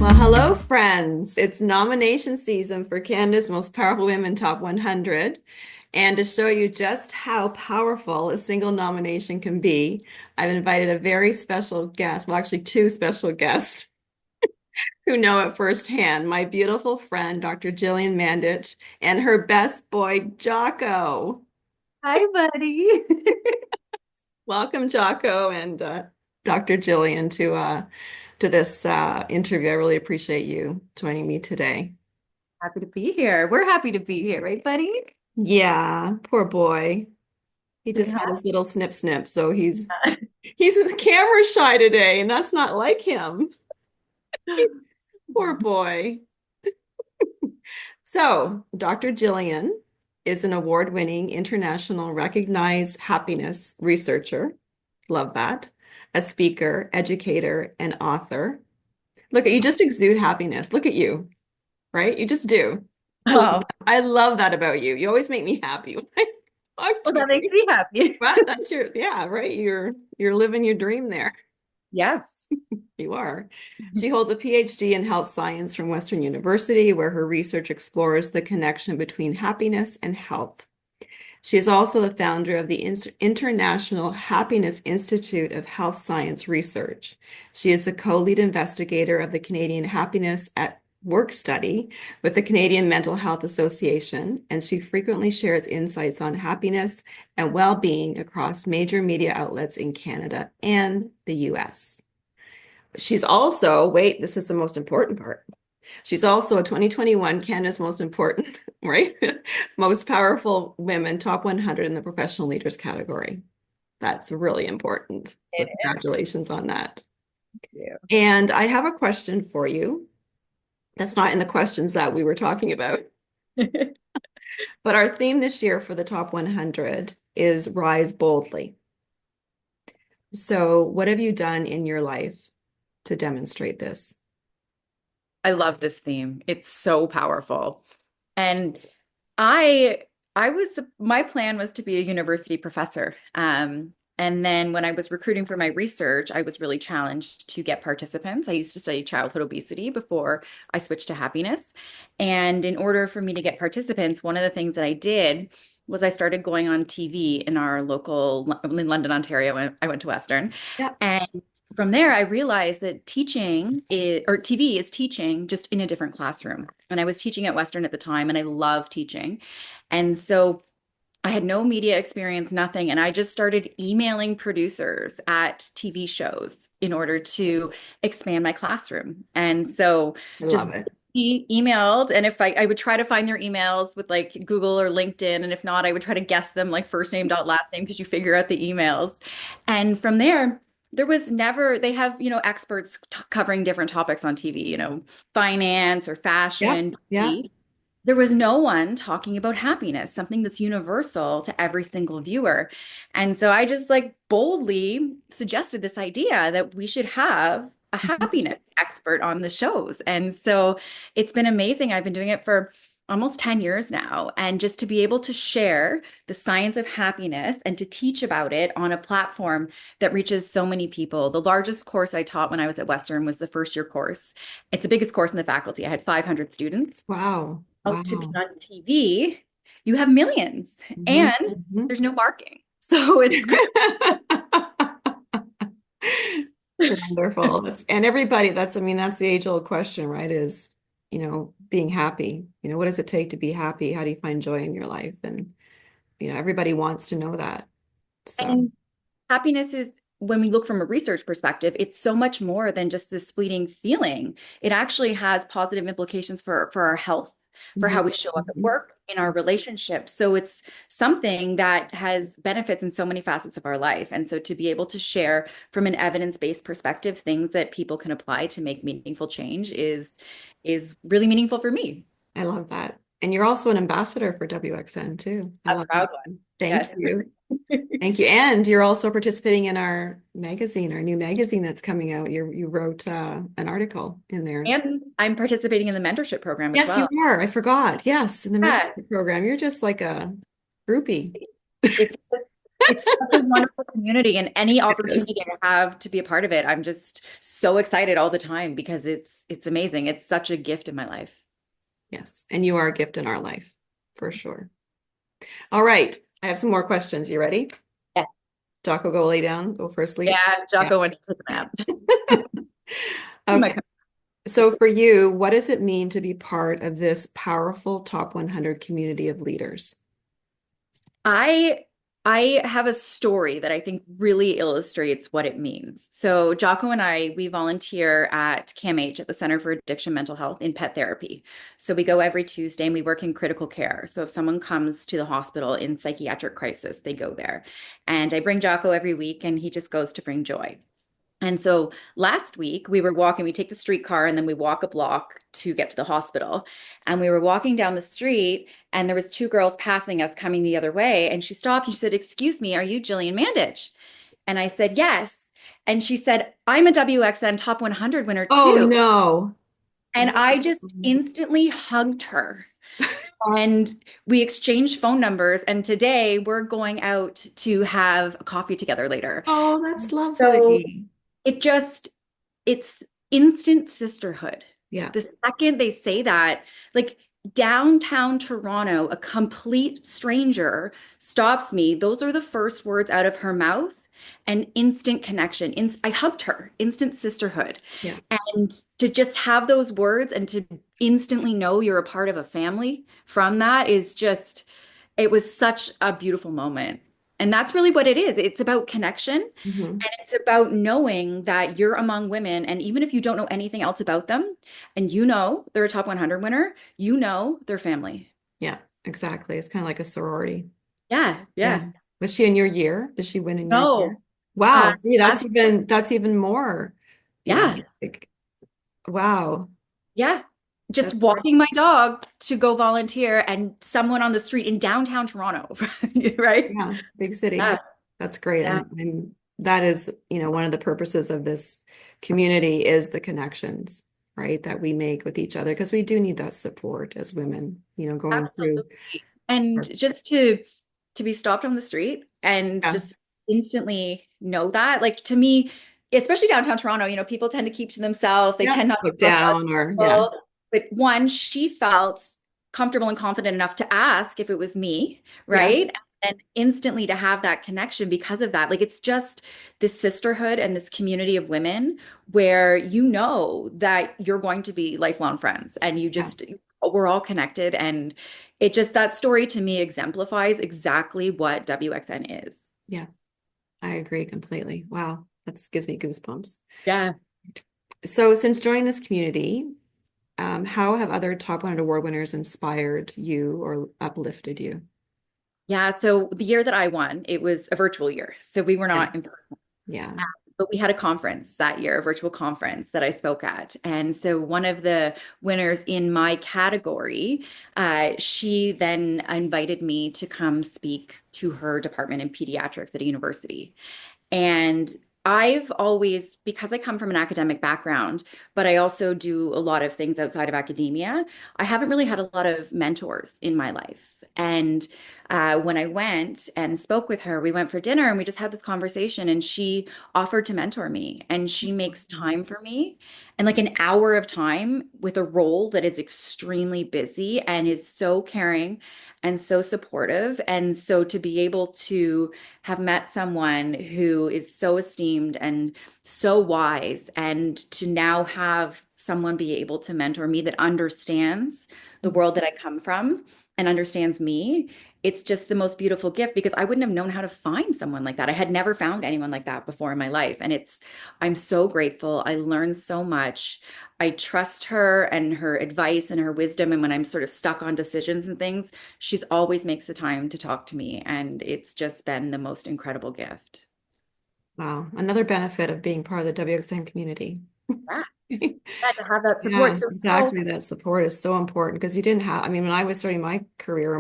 Well, hello, friends. It's nomination season for Canada's Most Powerful Women Top 100. And to show you just how powerful a single nomination can be, I've invited a very special guest, well, actually, two special guests who know it firsthand. My beautiful friend, Dr. Gillian Mandich, and her best boy, Jocko. Hi, buddy. Welcome, Jocko and Dr. Gillian, to this interview. I really appreciate you joining me today. Happy to be here. We're happy to be here, right, buddy? Yeah, poor boy. He We just had have. his little snip snip, so he's camera shy today, and that's not like him. Poor boy. So, Dr. Gillian is an award-winning, international recognized happiness researcher. Love that. A speaker, educator, and author. Look at you, just exude happiness. Look at you, right? You just do. I love Oh, I love that about you. You always make me happy when I talk well, to that makes you. me happy. But that's your, yeah, right. You're living your dream there. Yes. You are. She holds a PhD in health science from Western University, where her research explores the connection between happiness and health. She is also the founder of the International Happiness Institute of Health Science Research. She is the co-lead investigator of the Canadian Happiness at Work study with the Canadian Mental Health Association, and she frequently shares insights on happiness and well-being across major media outlets in Canada and the US. She's also, wait, this is the most important part. She's also a 2021 Canada's most important, right? Most powerful women, top 100 in the professional leaders category. That's really important. So It congratulations on that. is. And I have a question for you. That's not in the questions that we were talking about, but our theme this year for the top 100 is Rise Boldly. So what have you done in your life to demonstrate this? I love this theme. It's so powerful. And I I was my plan was to be a university professor. And then when I was recruiting for my research, I was really challenged to get participants. I used to study childhood obesity before I switched to happiness. And in order for me to get participants, one of the things that I did was I started going on TV in our local in London, Ontario. I went to Western. Yeah. And from there, I realized that TV is teaching just in a different classroom. And I was teaching at Western at the time, and I love teaching. And so I had no media experience, nothing. And I just started emailing producers at TV shows in order to expand my classroom. And so I just love it. emailed, and if I would try to find their emails with like Google or LinkedIn, and if not, I would try to guess them like first name dot last name because you figure out the emails. And from there, there was never, they have, experts covering different topics on TV, finance or Yep. fashion, Yeah. beauty. There was no one talking about happiness, something that's universal to every single viewer. And so I just like boldly suggested this idea that we should have a happiness expert on the shows. And so it's been amazing. I've been doing it for almost 10 years now. And just to be able to share the science of happiness and to teach about it on a platform that reaches so many people. The largest course I taught when I was at Western was the first year course. It's the biggest course in the faculty. I had 500 students Wow. out to be Wow. on TV, you have millions Mhm, and mhm. there's no marking. So it's great. Wonderful. And everybody, I mean, that's the age-old question, right? Is, being happy. What does it take to be happy? How do you find joy in your life? And, everybody wants to know that. So, And happiness is, when we look from a research perspective, it's so much more than just this fleeting feeling. It actually has positive implications for our health, for mhm, how we show up at mhm. work, in our relationships. So it's something that has benefits in so many facets of our life. And so to be able to share from an evidence-based perspective things that people can apply to make meaningful change is really meaningful for me. I love that. And you're also an ambassador for WXN too. I A love proud that. one. Thank Yes. you. Thank you. And you're also participating in our magazine, our new magazine that's coming out. You wrote an article in there. And I'm participating in the mentorship program as Yes, you well. are. I forgot. Yes, in the Yeah, mentorship program. You're just like a groupie. it's It's such a wonderful community, and any It is. opportunity I have to be a part of it, I'm just so excited all the time because it's amazing. It's such a gift in my life. Yes. And you are a gift in our life, for sure. All right. I have some more questions. You ready? Yeah. Jocko, go lay down, go for a sleep. Yeah, Yeah. Jocko went to take a nap. Okay. My So for you, what does it mean to be part of this powerful top 100 community of leaders? I I have a story that I think really illustrates what it means. So Jocko and I, we volunteer at CAMH at the Center for Addiction Mental Health in pet therapy. So we go every Tuesday and we work in critical care. So if someone comes to the hospital in psychiatric crisis, they go there. And I bring Jocko every week and he just goes to bring joy. And so last week we were walking, we take the streetcar and then we walk a block to get to the hospital. And we were walking down the street and there was two girls passing us coming the other way. And she stopped and she said, "Excuse me, are you Gillian Mandich?" And I said, "Yes." And she said, "I'm a WXN Top 100 winner Oh too." no. And I just instantly hugged her. And we exchanged phone numbers. And today we're going out to have a coffee together later. Oh, that's So lovely. it just, it's instant sisterhood. Yeah. The second they say that, like downtown Toronto, a complete stranger stops me. Those are the first words out of her mouth, and instant connection. I hugged her, instant sisterhood. Yeah. And to just have those words and to instantly know you're a part of a family from that is just, it was such a beautiful moment. And that's really what it is. It's about connection Mhm. and it's about knowing that you're among women. And even if you don't know anything else about them, and you know they're a top 100 winner, you know their family. Yeah, exactly. It's kind of like a sorority. Yeah, Yeah. yeah. Was she in your year? Did she win in your year? No, Wow. See, last year. that's even more, Yeah, like, wow. yeah. Just That's great. walking my dog to go volunteer and someone on the street in downtown Toronto, right? Yeah, big city. Yeah, That's great. yeah. That is, one of the purposes of this community is the connections, right, that we make with each other because we do need that support as women, going through Absolutely. And our, just to be stopped on the street and yeah, just instantly know that, like to me, especially downtown Toronto, people tend to keep to themselves. They yeah, tend not look to talk to other down or yeah, people. But one, she felt comfortable and confident enough to ask if it was me, yeah, right? And instantly to have that connection because of that. Like it's just this sisterhood and this community of women where you know that you're going to be lifelong friends and you yeah, just we're all connected and it just that story to me exemplifies exactly what WXN is. yeah. I agree completely. Wow, that gives me goosebumps. Yeah. So since joining this community, how have other top 100 award winners inspired you or uplifted you? Yeah, so the year that I won, it was a virtual year. So we were not in Yes. person. Yeah. But we had a conference that year, a virtual conference that I spoke at. And so one of the winners in my category, she then invited me to come speak to her department in pediatrics at a university. And I've always, because I come from an academic background, but I also do a lot of things outside of academia, I haven't really had a lot of mentors in my life. And when I went and spoke with her, we went for dinner and we just had this conversation, and she offered to mentor me. And she makes time for me and like an hour of time with a role that is extremely busy and is so caring and so supportive. And so to be able to have met someone who is so esteemed and so wise, and to now have someone be able to mentor me that understands the world that I come from and understands me, it's just the most beautiful gift because I wouldn't have known how to find someone like that. I had never found anyone like that before in my life. And I'm so grateful. I learned so much. I trust her and her advice and her wisdom. And when I'm sort of stuck on decisions and things, she's always makes the time to talk to me. And it's just been the most incredible gift. Wow. Another benefit of being part of the WXN community. Yeah, yeah, to have that Yeah, support. So now, exactly. That support is so important because you didn't have, I mean, when I was starting my career,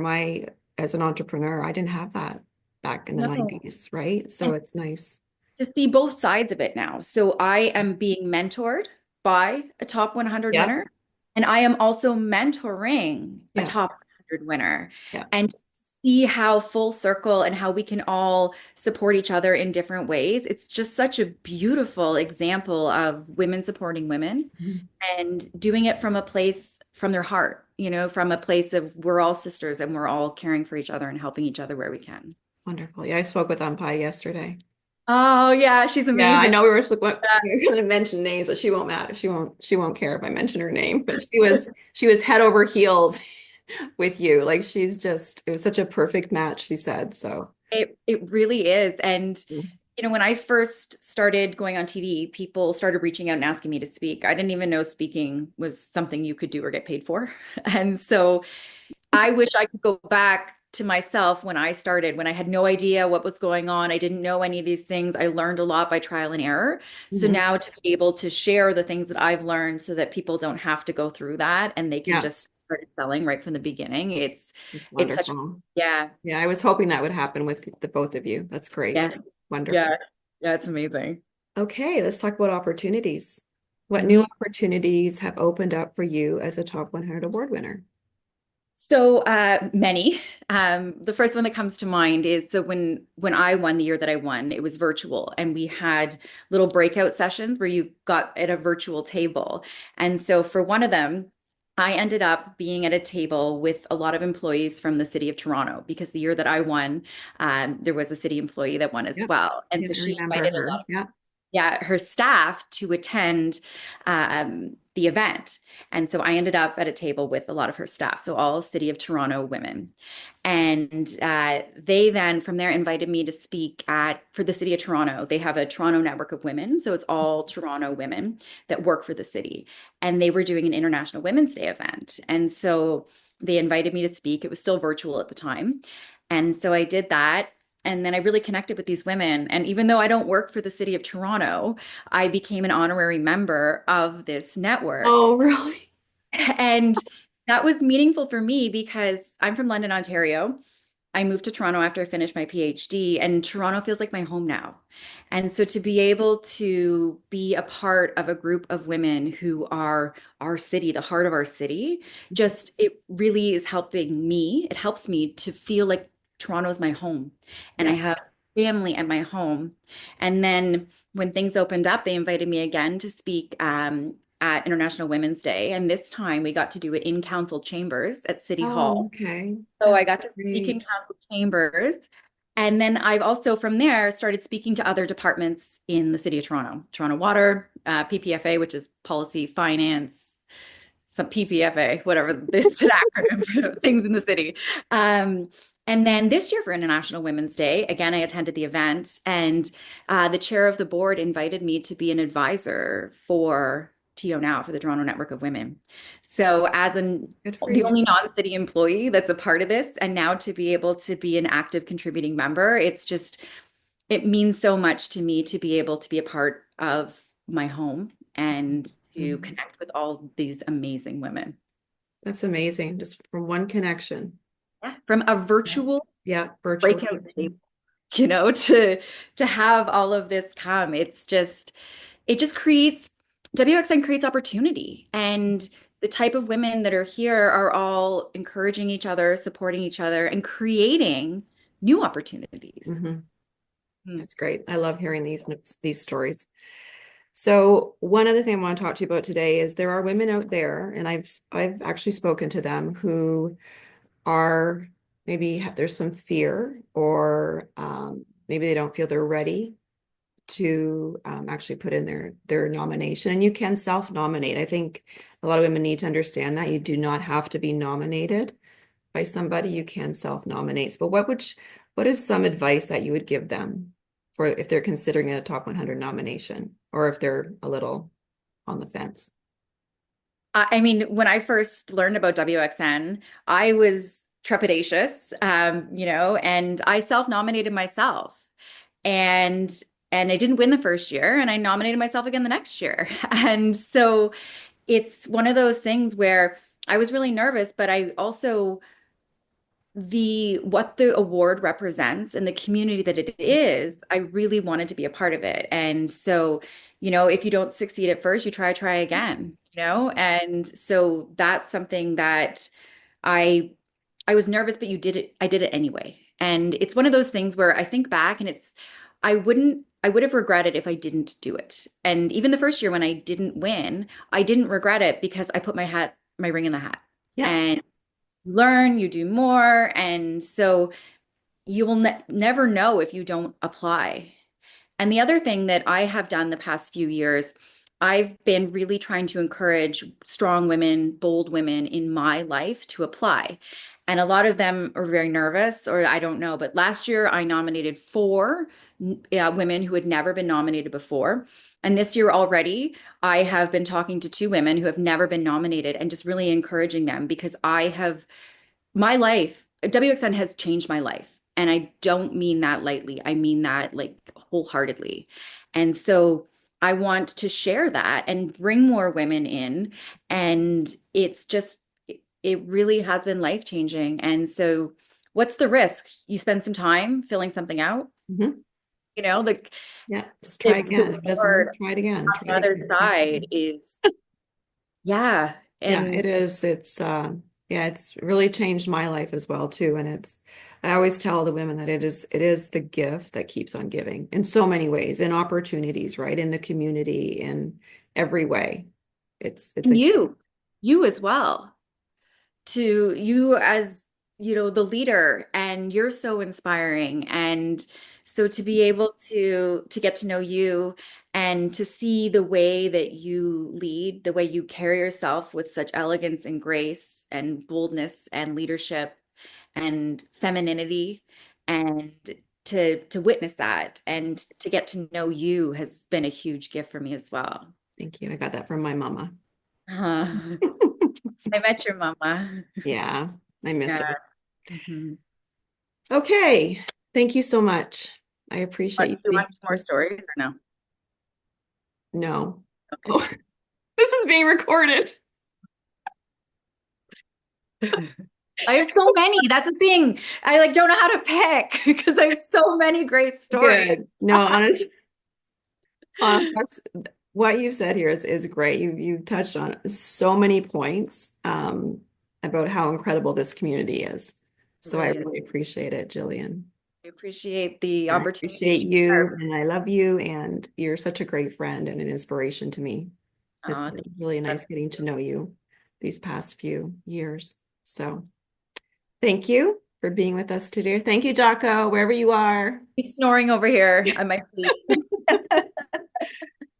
as an entrepreneur, I didn't have that back in the no. 90s, right? So it's nice. To see both sides of it now. So I am being mentored by a top 100 Yeah. winner, and I am also mentoring a Yeah. top 100 winner. Yeah. And see how full circle and how we can all support each other in different ways. It's just such a beautiful example of women supporting women Mhm. and doing it from a place from their heart, from a place of we're all sisters and we're all caring for each other and helping each other where we can. Wonderful. Yeah, I spoke with Pai yesterday. Oh, yeah, she's Yeah, I amazing. know we were going to mention names, but she won't matter. She won't care if I mention her name. But she was head over heels with you. Like it was such a perfect match, she said. So It really is. And when I first started going on TV, people started reaching out and asking me to speak. I didn't even know speaking was something you could do or get paid for. And so I wish I could go back to myself when I started, when I had no idea what was going on. I didn't know any of these things. I learned a lot by trial and error. So Mhm. now to be able to share the things that I've learned so that people don't have to go through that and they can Yeah, just start selling right from the beginning. it's It's such, wonderful. yeah, Yeah, I was hoping that would happen with the both of you. That's great. yeah, Wonderful. yeah, yeah, it's amazing. Okay, let's talk about opportunities. What new Mhm. opportunities have opened up for you as a top 100 award winner? So many. The first one that comes to mind is so when I won the year that I won, it was virtual, and we had little breakout sessions where you got at a virtual table. And so for one of them, I ended up being at a table with a lot of employees from the city of Toronto because the year that I won, there was a city employee that won as Yep. well. And Yeah, so I she remember invited a her. lot Yeah. her staff to attend the event. And so I ended up at a table with a lot of her staff, so all City of Toronto women. And they then, from there, invited me to speak for the City of Toronto. They have a Toronto network of women, so it's all Toronto women that work for the city. And they were doing an International Women's Day event. And so they invited me to speak. It was still virtual at the time. And so I did that. And then I really connected with these women. And even though I don't work for the city of Toronto, I became an honorary member of this network. Oh, really? And that was meaningful for me because I'm from London, Ontario. I moved to Toronto after I finished my PhD, and Toronto feels like my home now. And so to be able to be a part of a group of women who are our city, the heart of our city, just it really is helping me. It helps me to feel like Toronto is my home and I Yeah. have family at my home. And then when things opened up, they invited me again to speak at International Women's Day. And this time we got to do it in council chambers at City Oh, Hall. okay. So That's I got to speak in great. council chambers. And then I've also from there started speaking to other departments in the city of Toronto, Toronto Water, PPFA, which is policy, finance, some PPFA, whatever this an acronym for things in the city. Um, and then this year for International Women's Day, again, I attended the event, and the chair of the board invited me to be an advisor for TO Now for the Toronto Network of Women. So, Good for the you. only non-city employee that's a part of this, and now to be able to be an active contributing member, it means so much to me to be able to be a part of my home and to Mhm. connect with all these amazing women. That's amazing. Just from one connection. Yeah. From a Yeah. virtual Yeah, virtual breakout table, connection. to have all of this come, it just creates WXN creates opportunity. And the type of women that are here are all encouraging each other, supporting each other, and creating new opportunities. Hmm. Mm. That's great. I love hearing these stories. So one other thing I want to talk to you about today is there are women out there, and I've actually spoken to them who are there's some fear or maybe they don't feel they're ready to actually put in their nomination. And you can self-nominate. I think a lot of women need to understand that you do not have to be nominated by somebody. You can self-nominate. But what is some advice that you would give them for if they're considering a top 100 nomination or if they're a little on the fence? I mean, when I first learned about WXN, I was trepidatious, and I self-nominated myself. And and I didn't win the first year, and I nominated myself again the next year. And so it's one of those things where I was really nervous, but I also the what the award represents and the community that it is, I really wanted to be a part of it. And so, if you don't succeed at first, you try again, And so that's something that I I was nervous, but you did it. I did it anyway. And it's one of those things where I think back and I would have regretted if I didn't do it. And even the first year when I didn't win, I didn't regret it because I put my ring in the hat. Yeah. And learn, you do more. And so you will never know if you don't apply. And the other thing that I have done the past few years, I've been really trying to encourage strong women, bold women in my life to apply. And a lot of them are very nervous, or I don't know. But last year, I nominated four women who had never been nominated before. And this year already, I have been talking to two women who have never been nominated and just really encouraging them because my life, WXN has changed my life. And I don't mean that lightly. I mean that like wholeheartedly. And so I want to share that and bring more women in. And it really has been life changing. And so, what's the risk? You spend some time filling something out, Mhm. like Yeah. Just the try again. If it doesn't work, reward try it again. on Try the it other again. Try it side again. is, yeah. Yeah, it And is. Yeah, it's really changed my life as well too. And I always tell the women that it is the gift that keeps on giving in so many ways, in opportunities, right? In the community, in every way. It's a and you as well. To you as the leader, and you're so inspiring. And so to be able to get to know you and to see the way that you lead, the way you carry yourself with such elegance and grace and boldness and leadership and femininity, and to witness that and to get to know you has been a huge gift for me as well. thank you. I got that from my mama. I met your mama. Yeah, I miss Yeah. it. Mhm. Okay. Thank you so much. I appreciate What, you do you being want some more so stories or no? no. Okay. Oh, this is being recorded. I have so many. That's the thing. I like don't know how to pick because I have so many great stories. Good. No, that's what you said here is great. You touched on so many points about how incredible this community is. It So I really is. really appreciate it, Jillian. I appreciate the I opportunity to appreciate you share. and I love you and you're such a great friend and an inspiration to me. It's Thank been you. really That's nice getting to know you these past few years. So thank you for being with us today. Thank you, Jocko, wherever you are. He's snoring over here on my feet.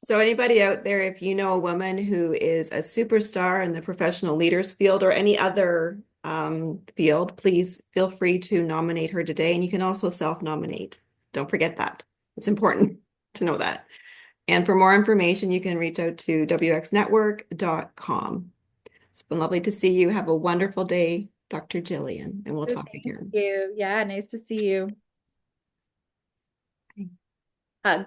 So anybody out there, if you know a woman who is a superstar in the professional leaders field or any other field, please feel free to nominate her today. And you can also self-nominate. Don't forget that. It's important to know that. And for more information, you can reach out to wxnetwork.com. It's been lovely to see you. Have a wonderful day, Dr. Jillian, and we'll talk Thank again. you. Yeah, nice to see you. Hug.